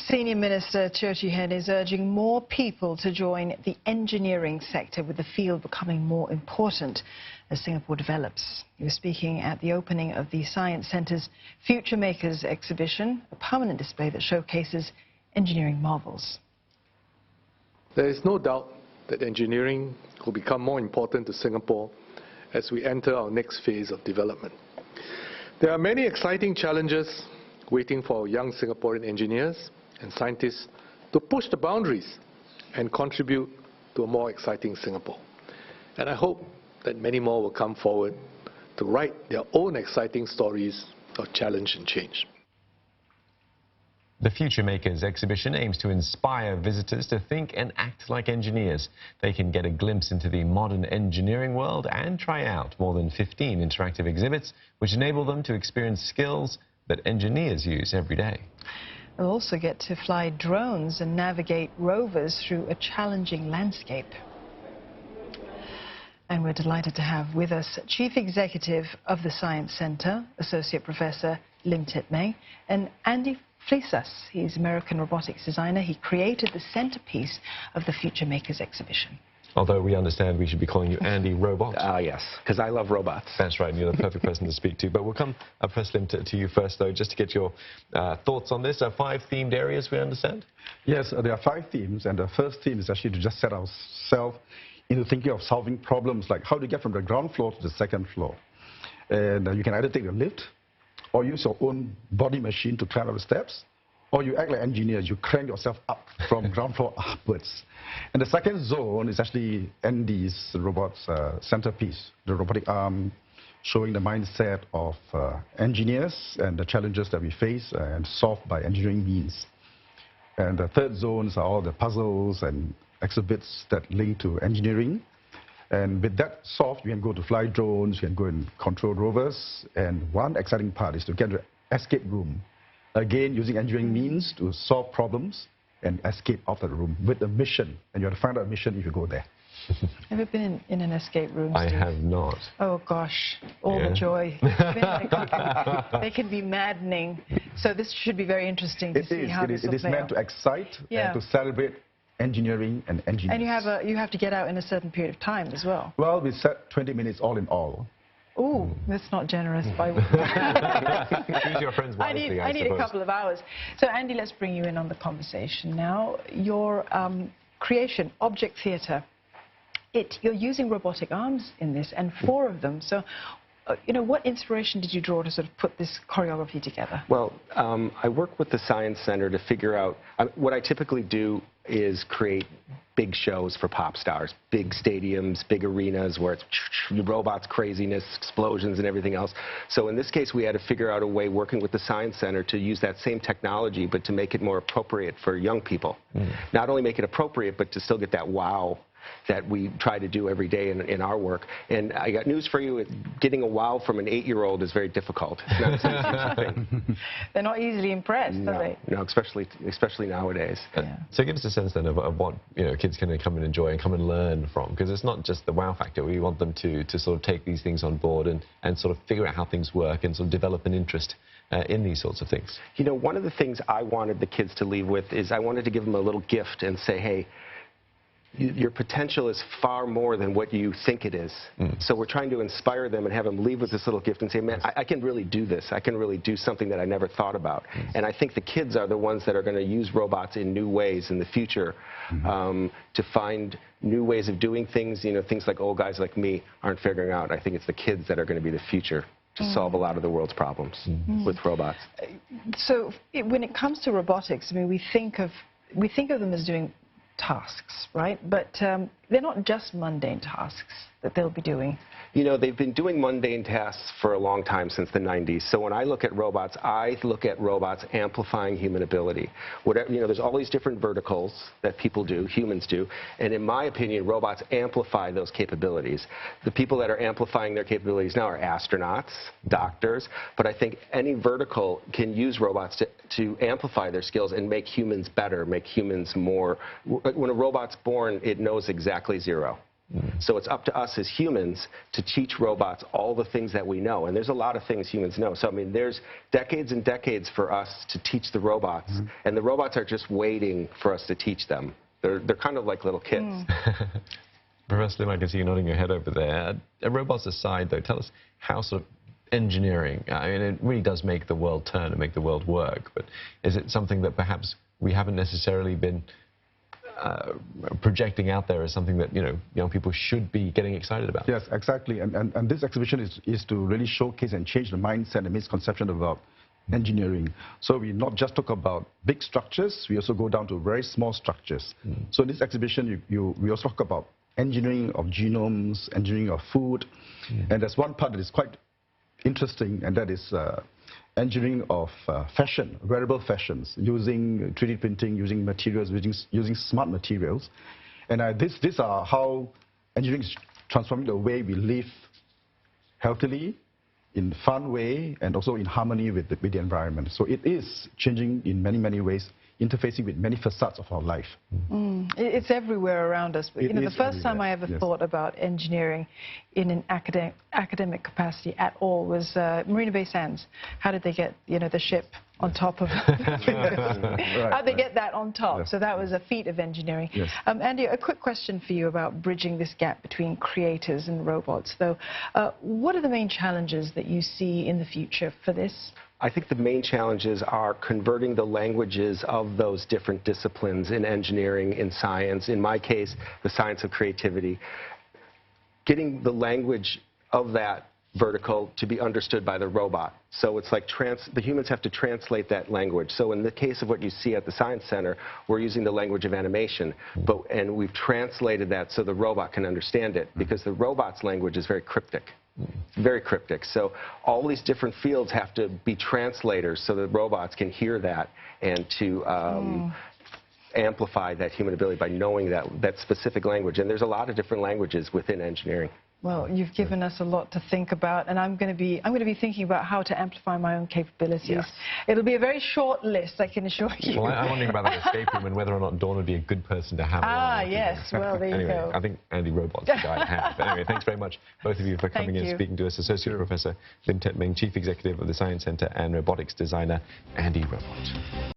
Senior Minister Cheif is urging more people to join the engineering sector, with the field becoming more important as Singapore develops. He was speaking at the opening of the Science Centre's Future Makers exhibition, a permanent display that showcases engineering marvels. There is no doubt that engineering will become more important to Singapore as we enter our next phase of development. There are many exciting challenges waiting for young Singaporean engineers and scientists to push the boundaries and contribute to a more exciting Singapore. And I hope that many more will come forward to write their own exciting stories of challenge and change. The Future Makers exhibition aims to inspire visitors to think and act like engineers. They can get a glimpse into the modern engineering world and try out more than 15 interactive exhibits, which enable them to experience skills that engineers use every day. They'll also get to fly drones and navigate rovers through a challenging landscape. And we're delighted to have with us Chief Executive of the Science Centre, Associate Professor Lim Tit Meng, and Andy Robot. He's American robotics designer. He created the centerpiece of the Future Makers exhibition. Although we understand we should be calling you andyRobot. Yes, because I love robots. That's right, and you're the perfect person to speak to. But we'll come, Professor Lim, to you first, though, just to get your thoughts on this. 5 themed areas, we understand? Yes, there are 5 themes, and the first theme is actually to just set ourselves into thinking of solving problems, like how to get from the ground floor to the second floor. And you can either take a lift, or use your own body machine to climb up the steps, or you act like engineers, you crank yourself up from ground floor upwards. And the second zone is actually Andy's robot's centerpiece, the robotic arm, showing the mindset of engineers and the challenges that we face and solved by engineering means. And the third zones are all the puzzles and exhibits that link to engineering. And with that solved, you can go to fly drones, you can go and control rovers. And one exciting part is to get to the escape room. Again, using engineering means to solve problems and escape out of the room with a mission. And you have to find out a mission if you go there. Have you been in an escape room, Steve? I have not. Oh, gosh, all the joy. They can be maddening. So this should be very interesting to see how this will play out. It is meant to excite and to celebrate engineering and engineers. And you have to get out in a certain period of time as well. Well, we set 20 minutes all in all. Ooh, that's not generous. Use your friends wisely, I need a couple of hours. So, Andy, let's bring you in on the conversation now. Your creation, Object Theatre, you're using robotic arms in this, and 4 of them. So, you know, what inspiration did you draw to sort of put this choreography together? Well, I work with the Science Center to figure out, what I typically do is create big shows for pop stars, big stadiums, big arenas where it's robots, craziness, explosions, and everything else. So in this case, we had to figure out a way, working with the Science Center, to use that same technology, but to make it more appropriate for young people. Not only make it appropriate, but to still get that wow that we try to do every day in our work. And I got news for you, getting a wow from an 8-year-old is very difficult. It's not an easy thing. They're not easily impressed, are they? No, especially nowadays. Yeah. So give us a sense then of what kids can come and enjoy and come and learn from, because it's not just the wow factor. We want them to sort of take these things on board and sort of figure out how things work and sort of develop an interest in these sorts of things. You know, one of the things I wanted the kids to leave with is I wanted to give them a little gift and say, hey, your potential is far more than what you think it is. So we're trying to inspire them and have them leave with this little gift and say, man, I can really do this. I can really do something that I never thought about. And I think the kids are the ones that are going to use robots in new ways in the future to find new ways of doing things, things like old guys like me aren't figuring out. I think it's the kids that are going to be the future to solve a lot of the world's problems with robots. So when it comes to robotics, I mean, we think of them as doing tasks, right? But they're not just mundane tasks that they'll be doing. You know, they've been doing mundane tasks for a long time, since the 90s. So when I look at robots, I look at robots amplifying human ability. There's all these different verticals that people do, humans do, and in my opinion, robots amplify those capabilities. The people that are amplifying their capabilities now are astronauts, doctors, but I think any vertical can use robots to amplify their skills and make humans better, make humans more. When a robot's born, it knows exactly 0. So it's up to us as humans to teach robots all the things that we know. And there's a lot of things humans know. So, I mean, there's decades and decades for us to teach the robots. And the robots are just waiting for us to teach them. They're kind of like little kids. Professor Lim, I can see you nodding your head over there. Robots aside, though, tell us how sort of engineering, I mean, it really does make the world turn and make the world work. But is it something that perhaps we haven't necessarily been projecting out there as something that, you know, young people should be getting excited about? Yes, exactly. And this exhibition is to really showcase and change the mindset and misconception about engineering. So we not just talk about big structures, we also go down to very small structures. So in this exhibition, we also talk about engineering of genomes, engineering of food. And there's one part that is quite interesting, and that is engineering of fashion, wearable fashions, using 3D printing, using materials, using smart materials. And these are how engineering is transforming the way we live healthily, in a fun way, and also in harmony with the environment. So it is changing in many, many ways, interfacing with many facets of our life. It's everywhere around us. But, you know, the first time I ever yes. thought about engineering in an academic capacity at all was Marina Bay Sands. How did they get, you know, the ship on top of How'd they get that on top? Yes. So that was a feat of engineering. Yes. Andy, a quick question for you about bridging this gap between creators and robots, though. What are the main challenges that you see in the future for this? I think the main challenges are converting the languages of those different disciplines in engineering, in science, in my case, the science of creativity, getting the language of that vertical to be understood by the robot. So it's like the humans have to translate that language. So in the case of what you see at the Science Center, we're using the language of animation, and we've translated that so the robot can understand it, because the robot's language is very cryptic. Very cryptic. So all these different fields have to be translators so that robots can hear that and to amplify that human ability by knowing that specific language. And there's a lot of different languages within engineering. Well, you've given us a lot to think about, and I'm going to be thinking about how to amplify my own capabilities. Yes. It'll be a very short list, I can assure you. Well, I'm wondering about that escape room and whether or not Dawn would be a good person to have. Yes. Well, there you go. I think andyRobot's the guy to have. But anyway, thanks very much, both of you, for coming in and speaking to us. Associate Professor Lim Tit Meng, Chief Executive of the Science Center, and Robotics Designer andyRobot.